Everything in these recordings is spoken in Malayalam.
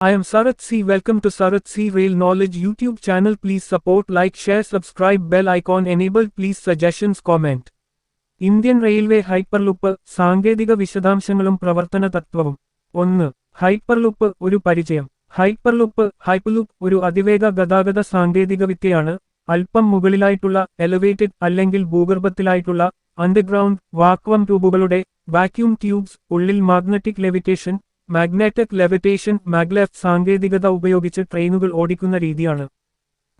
I am Sarath C. Welcome to Sarath C. Rail Knowledge YouTube channel. Please support, like, share, subscribe, bell icon enabled. Please suggestions, comment. Indian railway hyperloop സാങ്കേതിക വിശദാംശങ്ങളും പ്രവർത്തന തത്വവും 1. ഹൈപ്പർലൂപ്പ് ഒരു പരിചയം. ഹൈപ്പർലൂപ്പ് ഒരു അതിവേഗ ഗതാഗത സാങ്കേതികവിദ്യയാണ്. അല്പം മുകളിലായിട്ടുള്ള എലവേറ്റഡ് അല്ലെങ്കിൽ ഭൂഗർഭത്തിലായിട്ടുള്ള അണ്ടർഗ്രൗണ്ട് വാക്വം ട്യൂബുകളുടെ വാക്യൂം ട്യൂബ്സ് ഉള്ളിൽ മാഗ്നറ്റിക് ലെവിറ്റേഷൻ മാഗ്ലെഫ് സാങ്കേതികത ഉപയോഗിച്ച് ട്രെയിനുകൾ ഓടിക്കുന്ന രീതിയാണ്.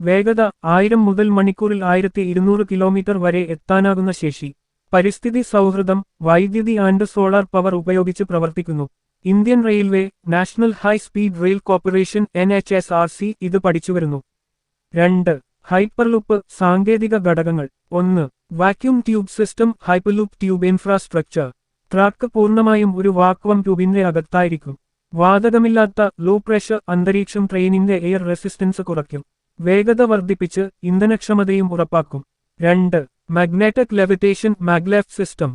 വേഗത 1000 മുതൽ മണിക്കൂറിൽ 1200 കിലോമീറ്റർ വരെ എത്താനാകുന്ന ശേഷി. പരിസ്ഥിതി സൗഹൃദം വൈദ്യുതി ആൻഡ് സോളാർ പവർ ഉപയോഗിച്ച് പ്രവർത്തിക്കുന്നു. Indian railway national high speed rail corporation NHSRC ഇത് പഠിച്ചുവരുന്നു. 2. ഹൈപ്പർലൂപ്പ് സാങ്കേതിക ഘടകങ്ങൾ. 1. Vacuum tube system. Hyperloop tube infrastructure. Track പൂർണ്ണമായും ഒരു വാക്വം ട്യൂബിന്റെ അകത്തായിരിക്കും. വാതകമില്ലാത്ത ലോ പ്രഷർ അന്തരീക്ഷം ട്രെയിനിന്റെ എയർ റെസിസ്റ്റൻസ് കുറയ്ക്കും. വേഗത വർദ്ധിപ്പിച്ച് ഇന്ധനക്ഷമതയും ഉറപ്പാക്കും. 2. Magnetic levitation maglev system.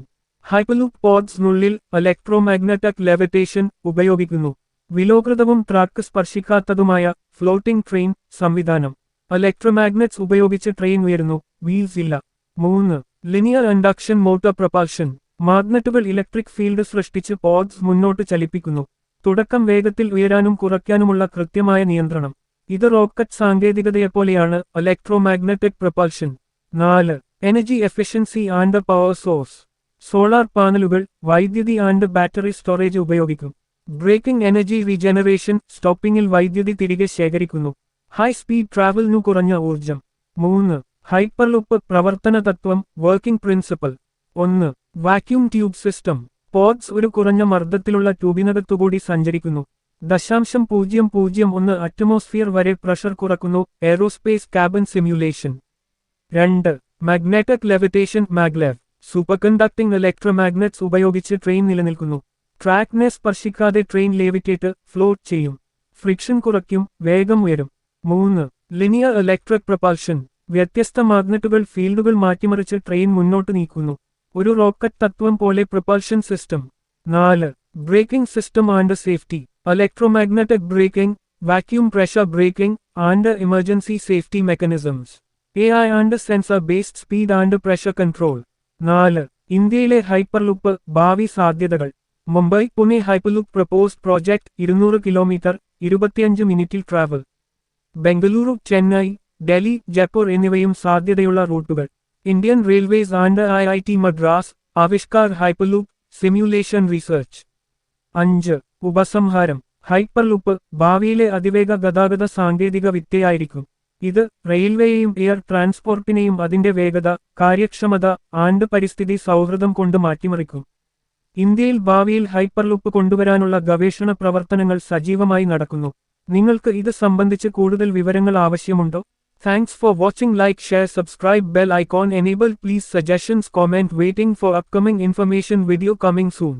Hyperloop പോഡ്സിനുള്ളിൽ ഇലക്ട്രോമാഗ്നറ്റിക് ലെവിറ്റേഷൻ ഉപയോഗിക്കുന്നു. വിലോകൃതവും ട്രാക്ക് സ്പർശിക്കാത്തതുമായ ഫ്ലോട്ടിംഗ് ട്രെയിൻ സംവിധാനം. ഇലക്ട്രോമാഗ്നറ്റ്സ് ഉപയോഗിച്ച് ട്രെയിൻ ഉയരുന്നു, വീൽസ് ഇല്ല. 3. Linear induction motor propulsion. മാഗ്നറ്റുകൾ ഇലക്ട്രിക് ഫീൽഡ് സൃഷ്ടിച്ച് പോഡ്സ് മുന്നോട്ട് ചലിപ്പിക്കുന്നു. തുടക്കം വേഗത്തിൽ ഉയരാനും കുറയ്ക്കാനുമുള്ള കൃത്യമായ നിയന്ത്രണം. ഇത് റോക്കറ്റ് സാങ്കേതികതയെപ്പോലെയാണ് electromagnetic propulsion. 4. Energy efficiency and power source. Solar പാനലുകൾ വൈദ്യുതി ആൻഡ് ബാറ്ററി സ്റ്റോറേജ് ഉപയോഗിക്കും. ബ്രേക്കിംഗ് എനർജി റീജനറേഷൻ സ്റ്റോപ്പിംഗിൽ വൈദ്യുതി തിരികെ ശേഖരിക്കുന്നു. ഹൈ സ്പീഡ് ട്രാവലിനു കുറഞ്ഞ ഊർജം. 3. ഹൈപ്പർലൂപ്പ് പ്രവർത്തന തത്വം working principle. 1. Vacuum tube system. Pods ഒരു കുറഞ്ഞ മർദ്ദത്തിലുള്ള ട്യൂബിനകത്തുകൂടി സഞ്ചരിക്കുന്നു. 0.001 അറ്റ്മോസ്ഫിയർ വരെ പ്രഷർ കുറക്കുന്നു. Aerospace cabin simulation. 2. Magnetic levitation maglev. Superconducting electromagnets ഉപയോഗിച്ച് ട്രെയിൻ നിലനിൽക്കുന്നു. ട്രാക്കിനെ സ്പർശിക്കാതെ ട്രെയിൻ ലേവിറ്റേറ്റ് ഫ്ലോട്ട് ചെയ്യും. ഫ്രിക്ഷൻ കുറയ്ക്കും, വേഗം ഉയരും. 3. Linear electric propulsion. വ്യത്യസ്ത മാഗ്നറ്റുകൾ ഫീൽഡുകൾ മാറ്റിമറിച്ച് ട്രെയിൻ മുന്നോട്ട് നീക്കുന്നു. ഒരു റോക്കറ്റ് തത്വം പോലെ propulsion system. 4. Braking system and safety. Electromagnetic braking, vacuum pressure braking and emergency safety mechanisms. AI and sensor based speed and pressure control. 4. ഇന്ത്യയിലെ ഹൈപ്പർലൂപ്പ് ഭാവി സാധ്യതകൾ. Mumbai Pune hyperloop proposed project 200 kilometre 25 മിനിറ്റിൽ ട്രാവൽ. ബംഗളൂരു ചെന്നൈ ഡൽഹി ജയ്പൂർ എന്നിവയും സാധ്യതയുള്ള റൂട്ടുകൾ. Indian railways and IIT Madras Avishkar hyperloop simulation research. 5. ഉപസംഹാരം. ഹൈപ്പർലൂപ്പ് ഭാവിയിലെ അതിവേഗ ഗതാഗത സാങ്കേതിക വിദ്യയായിരിക്കും. ഇത് റെയിൽവേയെയും എയർ ട്രാൻസ്പോർട്ടിനെയും അതിന്റെ വേഗത, കാര്യക്ഷമത ആൻഡ് പരിസ്ഥിതി സൗഹൃദം കൊണ്ട് മാറ്റിമറിക്കും. ഇന്ത്യയിൽ ഭാവിയിൽ ഹൈപ്പർലൂപ്പ് കൊണ്ടുവരാനുള്ള ഗവേഷണ പ്രവർത്തനങ്ങൾ സജീവമായി നടക്കുന്നു. നിങ്ങൾക്ക് ഇത് സംബന്ധിച്ച് കൂടുതൽ വിവരങ്ങൾ ആവശ്യമുണ്ടോ? Thanks for watching. Like, share, subscribe, bell icon enabled. Please suggestions, comment. Waiting for upcoming information video coming soon.